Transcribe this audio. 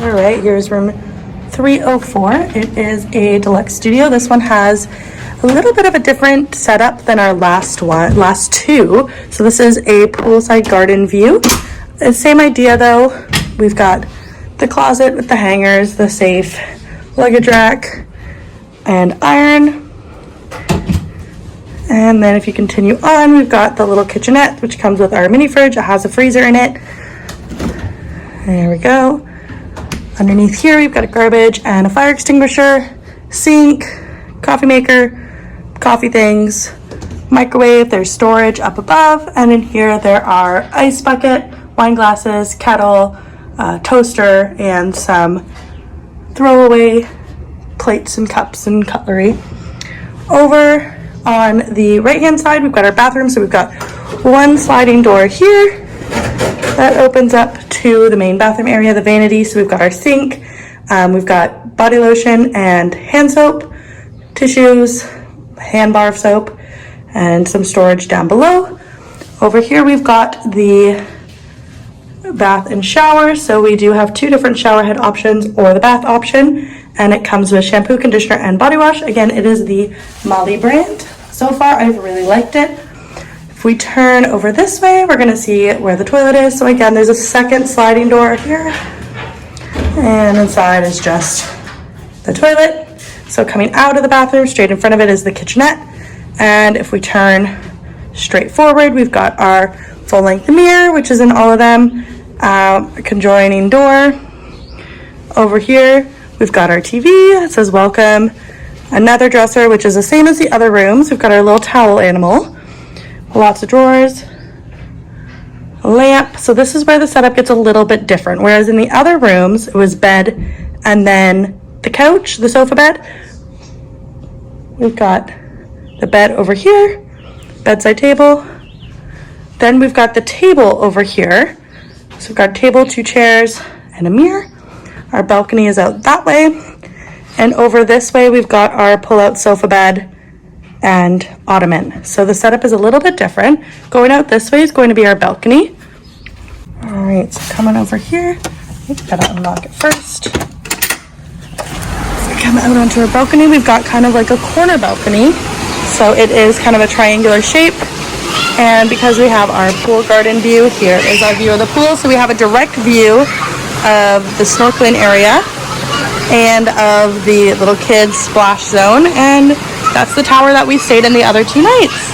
All right, here's room 304. It is a deluxe studio. This one has a little bit of a different setup than our last two. So this is a poolside garden view. The same idea though. We've got the closet with the hangers, the safe, luggage rack, and iron. And then if you continue on, we've got the little kitchenette, which comes with our mini fridge. It has a freezer in it. There we go. Underneath here, we've got a garbage and a fire extinguisher, sink, coffee maker, coffee things, microwave. There's storage up above. And in here, there are ice bucket, wine glasses, kettle, toaster, and some throwaway plates and cups and cutlery. Over on the right-hand side, we've got our bathroom. So we've got one sliding door here that opens up to the main bathroom area, the vanity. So we've got our sink, we've got body lotion and hand soap, tissues, hand bar of soap, and some storage down below. Over here we've got the bath and shower. So we do have two different shower head options or the bath option, and it comes with shampoo, conditioner, and body wash. Again, it is the Molly brand. So far, I've really liked it. If we turn over this way, we're gonna see where the toilet is. So again, there's a second sliding door here, and inside is just the toilet. So coming out of the bathroom, straight in front of it is the kitchenette. And if we turn straight forward, we've got our full-length mirror, which is in all of them, conjoining door. Over here, we've got our TV. It says welcome. Another dresser, which is the same as the other rooms. We've got our little towel animal. Lots of drawers, a lamp. So this is where the setup gets a little bit different. Whereas in the other rooms, it was bed and then the couch, the sofa bed. We've got the bed over here, bedside table. Then we've got the table over here. So we've got a table, two chairs, and a mirror. Our balcony is out that way. And over this way, we've got our pull-out sofa bed and ottoman. So the setup is a little bit different. Going out this way is going to be our balcony. All right, so coming over here, gotta unlock it first. So we come out onto our balcony. We've got kind of like a corner balcony. So it is kind of a triangular shape. And because we have our pool garden view, here is our view of the pool. So we have a direct view of the snorkeling area and of the little kids splash zone. And that's the tower that we stayed in the other two nights.